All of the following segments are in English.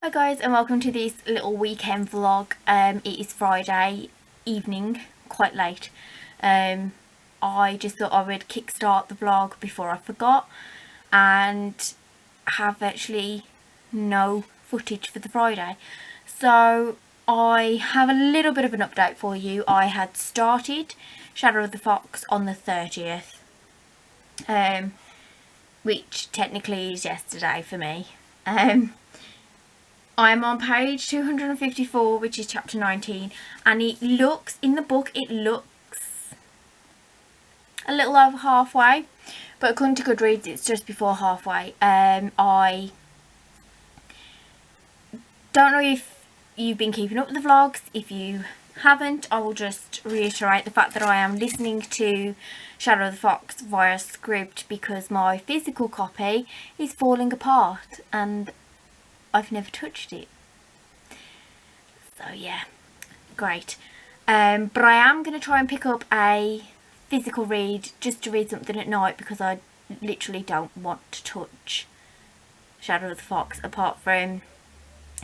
Hi guys, and welcome to this little weekend vlog. It is Friday evening, quite late. I just thought I would kickstart the vlog before I forgot, and have virtually no footage for the Friday. So I have a little bit of an update for you. I had started Shadow of the Fox on the 30th, which technically is yesterday for me. I'm on page 254, which is chapter 19, and it looks, in the book, it looks a little over halfway, but according to Goodreads, it's just before halfway. I don't know if you've been keeping up with the vlogs. If you haven't, I will just reiterate the fact that I am listening to Shadow of the Fox via script because my physical copy is falling apart, and I've never touched it. So yeah, great. But I am going to try and pick up a physical read just to read something at night, because I literally don't want to touch Shadow of the Fox apart from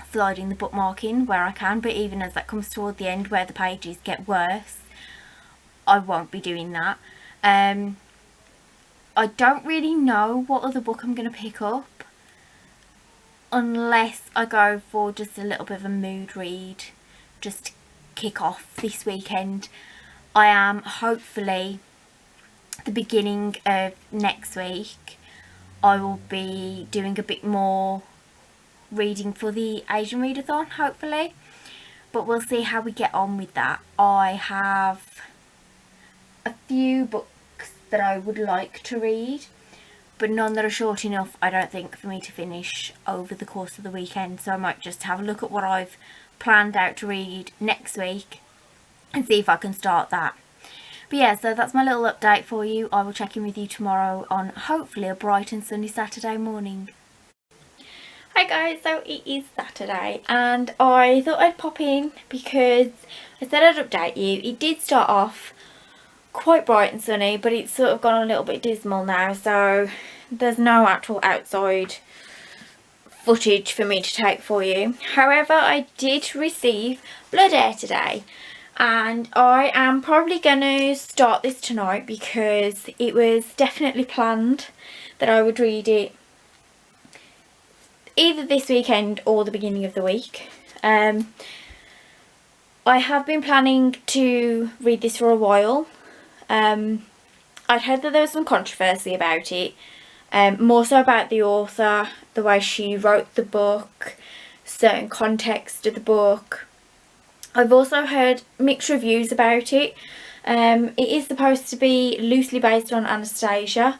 sliding the bookmark in where I can. But even as that comes toward the end where the pages get worse, I won't be doing that. I don't really know what other book I'm going to pick up, unless I go for just a little bit of a mood read just to kick off this weekend. I am hopefully, the beginning of next week, I will be doing a bit more reading for the Asian Readathon, hopefully, but we'll see how we get on with that. I have a few books that I would like to read, but none that are short enough, I don't think, for me to finish over the course of the weekend. So I might just have a look at what I've planned out to read next week and see if I can start that. But yeah, so that's my little update for you. I will check in with you tomorrow on hopefully a bright and sunny Saturday morning. Hi guys, so it is Saturday and I thought I'd pop in because I said I'd update you. It did start off quite bright and sunny, but it's sort of gone a little bit dismal now, so there's no actual outside footage for me to take for you. However, I did receive Blood Air today, and I am probably going to start this tonight because it was definitely planned that I would read it either this weekend or the beginning of the week. I have been planning to read this for a while. I'd heard that there was some controversy about it, more so about the author, the way she wrote the book, certain context of the book. I've also heard mixed reviews about it. It is supposed to be loosely based on Anastasia,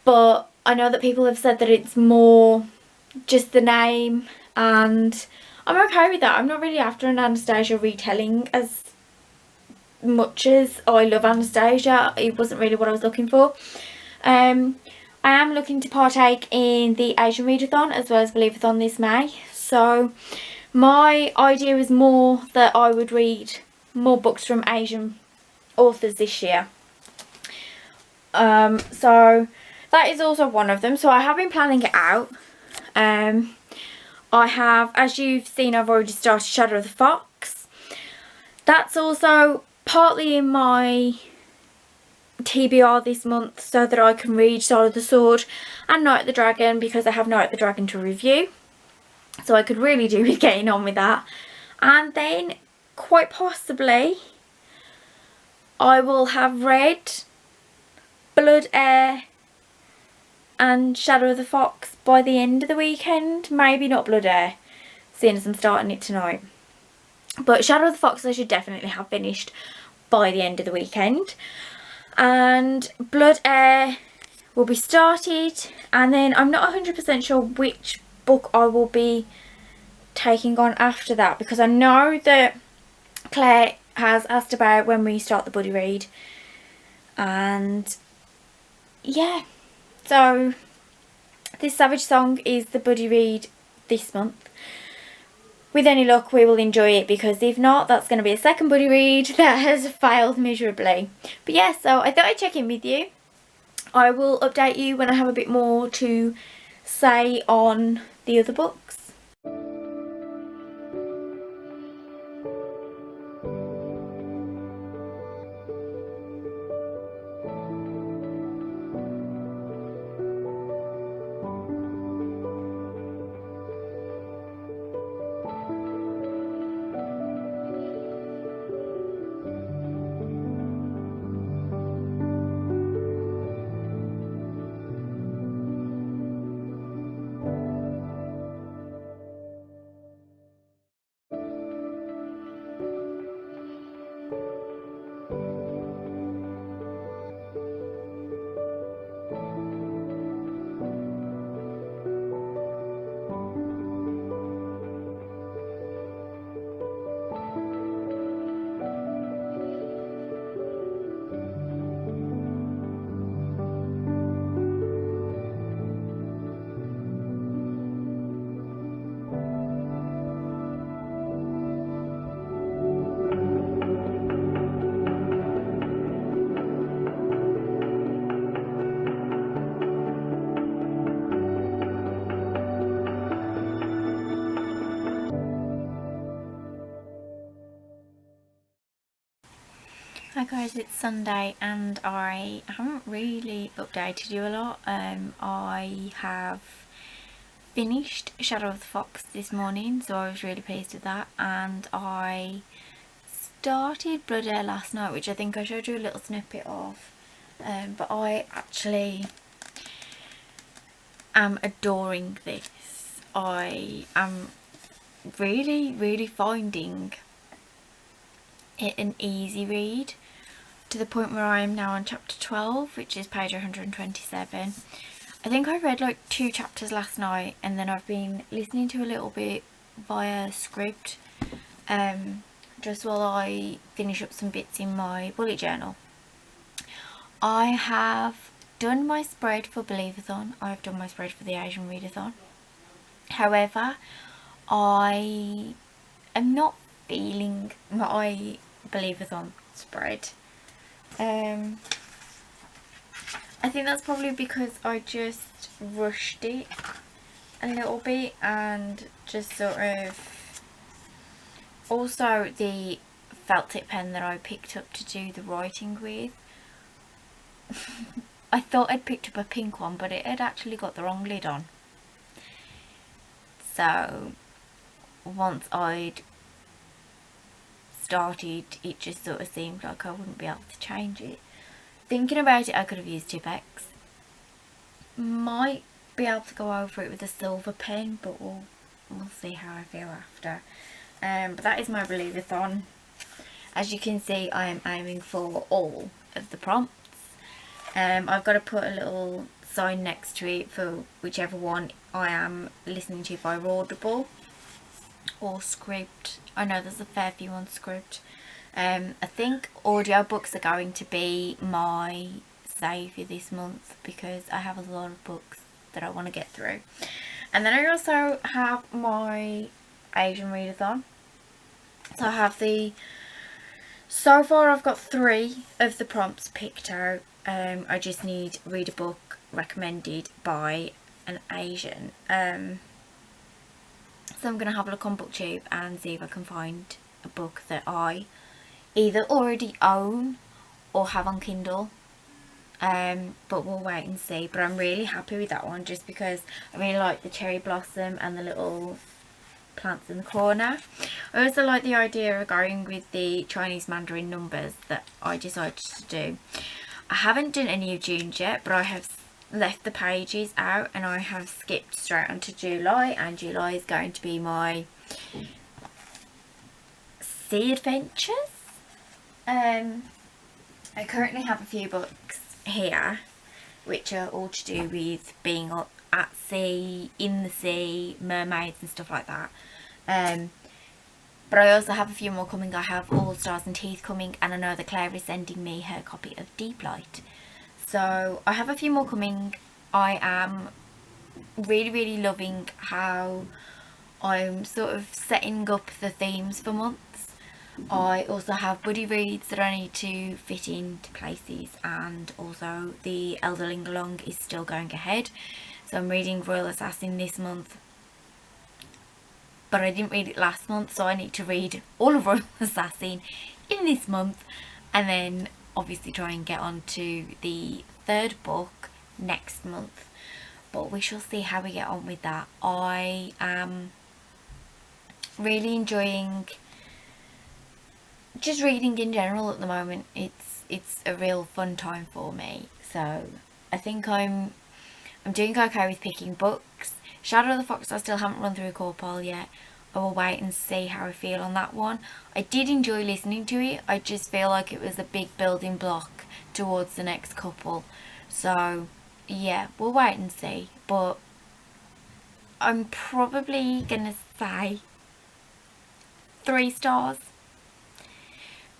but I know that people have said that it's more just the name, and I'm okay with that. I'm not really after an Anastasia retelling as much as I love Anastasia. It wasn't really what I was looking for. I am looking to partake in the Asian Readathon as well as Believathon this May, so my idea is more that I would read more books from Asian authors this year. So that is also one of them. So I have been planning it out. I have, as you've seen, I've already started Shadow of the Fox. That's also partly in my TBR this month so that I can read Sword of the Sword and Night of the Dragon, because I have Night of the Dragon to review, so I could really do with getting on with that. And then quite possibly I will have read Blood Air and Shadow of the Fox by the end of the weekend. Maybe not Blood Air, seeing as I'm starting it tonight. But Shadow of the Fox I should definitely have finished by the end of the weekend. And Blood Air will be started, and then I'm not 100% sure which book I will be taking on after that, because I know that Claire has asked about when we start the buddy read. And yeah, so this Savage Song is the buddy read this month. With any luck we will enjoy it, because if not, that's going to be a second buddy read that has failed miserably. But yeah, so I thought I'd check in with you. I will update you when I have a bit more to say on the other books. guys, it's Sunday and I haven't really updated you a lot. I have finished Shadow of the Fox this morning, so I was really pleased with that, and I started Blood Air last night, which I think I showed you a little snippet of, but I actually am adoring this. I am really finding it an easy read, to the point where I am now on chapter 12, which is page 127. I think I read like 2 chapters last night, and then I've been listening to a little bit via script, just while I finish up some bits in my bullet journal. I have done my spread for Believathon. I've done my spread for the Asian Readathon. However, I am not feeling my Believathon spread. I think that's probably because I just rushed it a little bit, and just sort of, also the felt tip pen that I picked up to do the writing with, I thought I'd picked up a pink one, but it had actually got the wrong lid on. So once I'd started, it just sort of seemed like I wouldn't be able to change it. Thinking about it, I could have used Tipex. Might be able to go over it with a silver pen, but we'll see how I feel after. But that is my Believathon. As you can see, I am aiming for all of the prompts. I've got to put a little sign next to it for whichever one I am listening to via Audible or script. I know there's a fair few on script. I think audiobooks are going to be my saviour this month, because I have a lot of books that I want to get through. And then I also have my Asian Readathon. So I have so far I've got 3 of the prompts picked out. I just need read a book recommended by an Asian. So I'm going to have a look on BookTube and see if I can find a book that I either already own or have on Kindle, but we'll wait and see. But I'm really happy with that one, just because I really like the cherry blossom and the little plants in the corner. I also like the idea of going with the Chinese Mandarin numbers that I decided to do. I haven't done any of June yet, but I have left the pages out and I have skipped straight onto July, and July is going to be my sea adventures. I currently have a few books here which are all to do with being at sea, in the sea, mermaids and stuff like that. But I also have a few more coming. I have All Stars and Teeth coming, and I know that Claire is sending me her copy of Deep Light. So I have a few more coming. I am really loving how I'm sort of setting up the themes for months. I also have buddy reads that I need to fit into places, and also the Elderling Along is still going ahead. So I'm reading Royal Assassin this month, but I didn't read it last month, so I need to read all of Royal Assassin in this month, and then obviously try and get on to the 3rd book next month. But we shall see how we get on with that. I am really enjoying just reading in general at the moment. It's a real fun time for me, so I think I'm doing okay with picking books. Shadow of the Fox, I still haven't run through a core pile yet. I will wait and see how I feel on that one. I did enjoy listening to it. I just feel like it was a big building block towards the next couple. So yeah, we'll wait and see. But I'm probably gonna say 3 stars.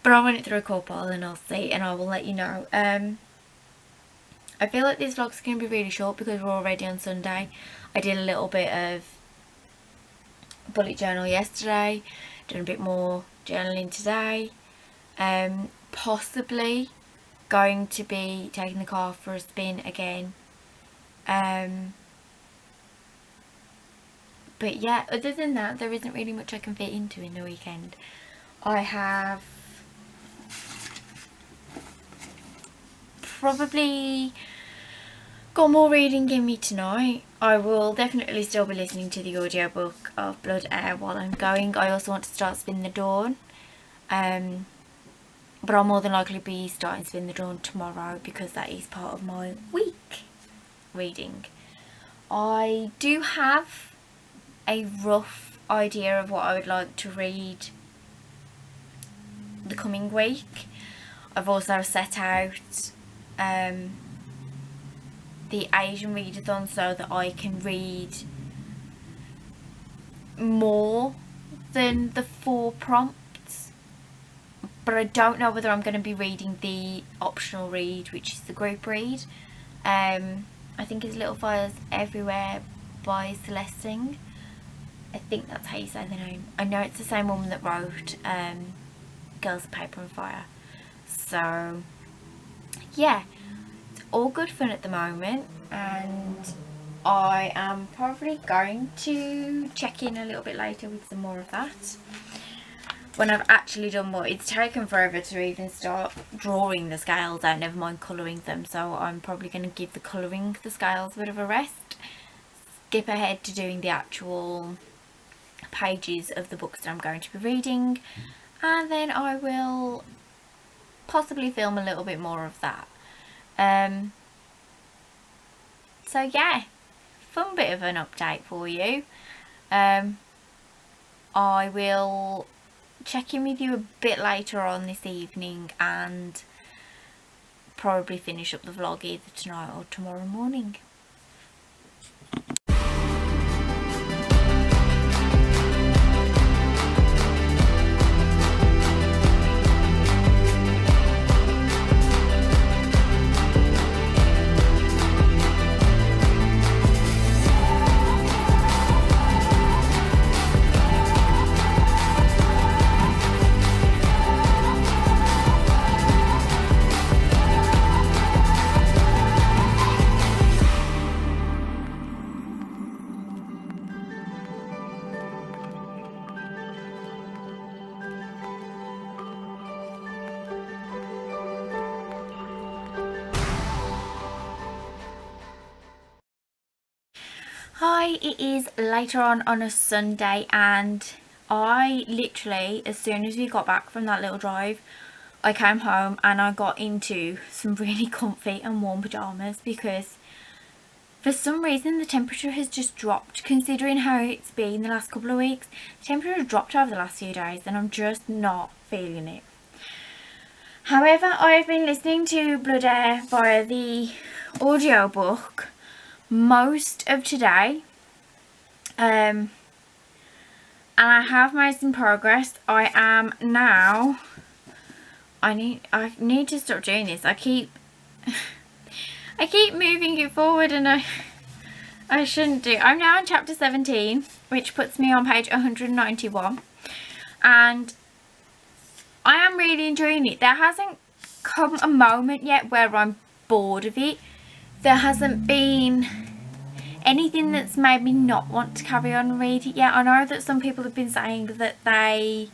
But I'll run it through a core pile and I'll see, and I will let you know. I feel like these vlogs are going to be really short because we're already on Sunday. I did a little bit of bullet journal yesterday, done a bit more journaling today. Possibly going to be taking the car for a spin again. But yeah, other than that, there isn't really much I can fit into in the weekend. I have probably got more reading in me tonight. I will definitely still be listening to the audiobook of Blood Air while I'm going. I also want to start Spin the Dawn. But I'll more than likely be starting Spin the Dawn tomorrow because that is part of my week reading. I do have a rough idea of what I would like to read the coming week. I've also set out the Asian Readathon so that I can read more than the 4 prompts, but I don't know whether I'm going to be reading the optional read, which is the group read. I think it's Little Fires Everywhere by Celestine. I think that's how you say the name. I know it's the same woman that wrote Girls of Paper and Fire. So yeah, it's all good fun at the moment, and I am probably going to check in a little bit later with some more of that when I've actually done more. It's taken forever to even start drawing the scales out, never mind colouring them, so I'm probably going to give the colouring the scales a bit of a rest, skip ahead to doing the actual pages of the books that I'm going to be reading, and then I will possibly film a little bit more of that. So yeah, fun bit of an update for you. I will check in with you a bit later on this evening and probably finish up the vlog either tonight or tomorrow morning. Hi, it is later on a Sunday, and I literally, as soon as we got back from that little drive, I came home and I got into some really comfy and warm pyjamas because for some reason the temperature has just dropped. Considering how it's been the last couple of weeks, the temperature has dropped over the last few days and I'm just not feeling it. However, I've been listening to Blood Air via the audiobook most of today, and I have made some progress. I am now, I need to stop doing this. I keep moving it forward and I shouldn't do. I'm now on chapter 17, which puts me on page 191, and I am really enjoying it. There hasn't come a moment yet where I'm bored of it. There hasn't been anything that's made me not want to carry on and read it yet. I know that some people have been saying that they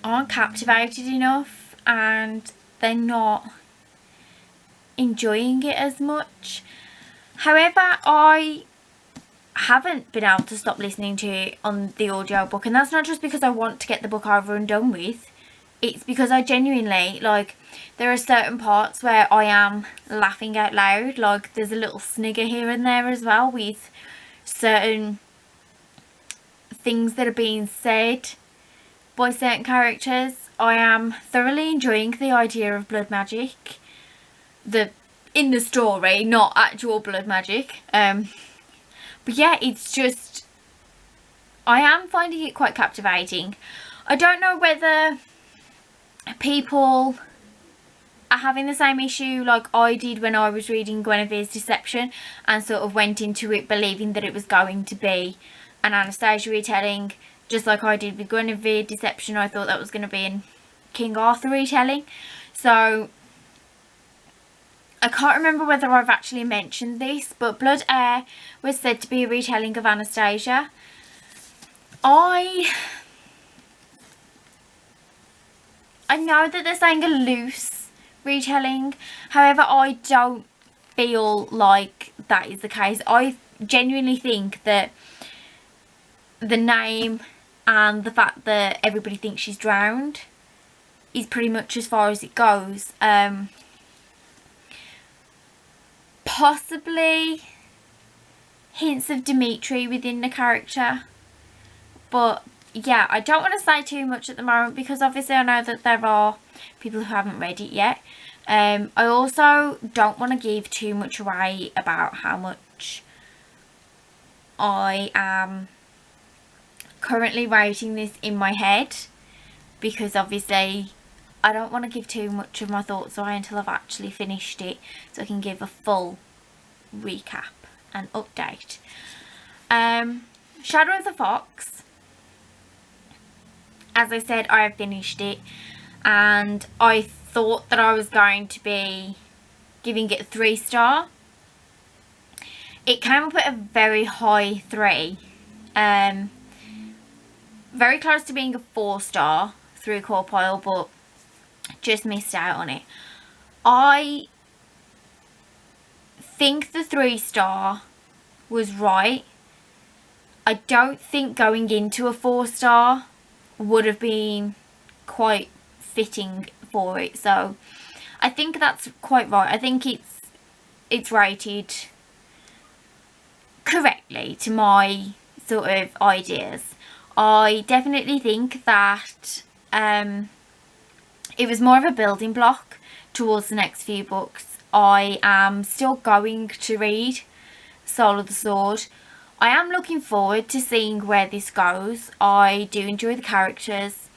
aren't captivated enough and they're not enjoying it as much. However, I haven't been able to stop listening to it on the audiobook, and that's not just because I want to get the book over and done with. It's because I genuinely, like, there are certain parts where I am laughing out loud. Like, there's a little snigger here and there as well with certain things that are being said by certain characters. I am thoroughly enjoying the idea of blood magic. In the story, not actual blood magic. But yeah, it's just, I am finding it quite captivating. I don't know whether people are having the same issue like I did when I was reading Guinevere's Deception and sort of went into it believing that it was going to be an Anastasia retelling, just like I did with Guinevere Deception. I thought that was going to be an King Arthur retelling. So I can't remember whether I've actually mentioned this, but Blood Air was said to be a retelling of Anastasia. I know that they're saying a loose retelling. However, I don't feel like that is the case. I genuinely think that the name and the fact that everybody thinks she's drowned is pretty much as far as it goes. Possibly hints of Dimitri within the character, but yeah, I don't want to say too much at the moment because obviously I know that there are people who haven't read it yet. I also don't want to give too much away about how much I am currently writing this in my head, because obviously I don't want to give too much of my thoughts away until I've actually finished it, so I can give a full recap and update. Shadow of the Fox, as I said, I have finished it, and I thought that I was going to be giving it a 3-star. It came up at a very high 3, very close to being a 4-star through core pile, but just missed out on it. I think the 3-star was right. I don't think going into a 4-star would have been quite fitting for it, so I think that's quite right. I think it's rated correctly to my sort of ideas. I definitely think that it was more of a building block towards the next few books. I am still going to read Soul of the Sword. I am looking forward to seeing where this goes. I do enjoy the characters.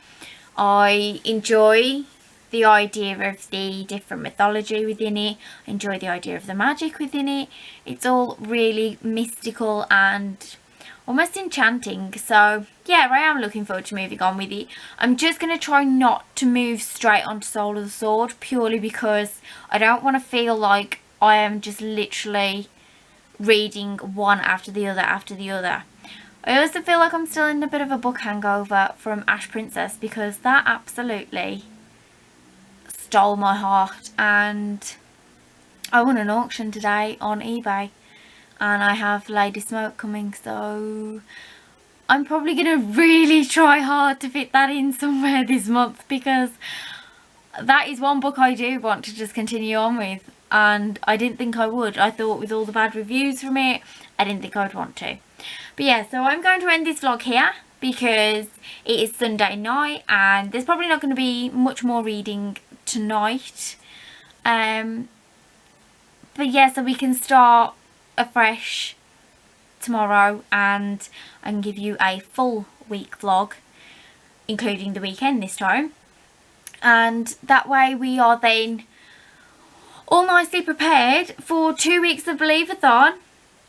I enjoy the idea of the different mythology within it. I enjoy the idea of the magic within it. It's all really mystical and almost enchanting. So yeah, I am looking forward to moving on with it. I'm just going to try not to move straight onto Soul of the Sword, purely because I don't want to feel like I am just literally reading one after the other after the other. I also feel like I'm still in a bit of a book hangover from Ash Princess, because that absolutely stole my heart, and I won an auction today on eBay, and I have Lady Smoke coming, so I'm probably going to really try hard to fit that in somewhere this month, because that is one book I do want to just continue on with, and I didn't think I would. I thought with all the bad reviews from it, I didn't think I would want to. But yeah, so I'm going to end this vlog here because it is Sunday night and there's probably not going to be much more reading tonight. But yeah, so we can start afresh tomorrow and I can give you a full week vlog, including the weekend this time. And that way we are then all nicely prepared for 2 weeks of Believathon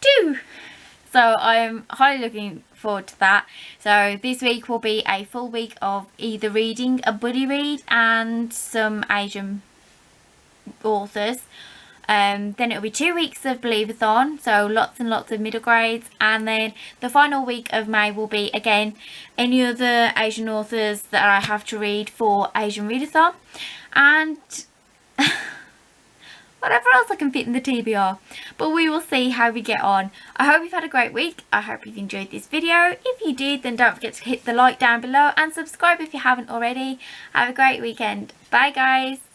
too. So I'm highly looking forward to that. So this week will be a full week of either reading a buddy read and some Asian authors. Then it'll be 2 weeks of Believathon, so lots and lots of middle grades, and then the final week of May will be again any other Asian authors that I have to read for Asian Readathon, and whatever else I can fit in the TBR. But we will see how we get on. I hope you've had a great week. I hope you've enjoyed this video. If you did, then don't forget to hit the like down below and subscribe if you haven't already. Have a great weekend. Bye guys.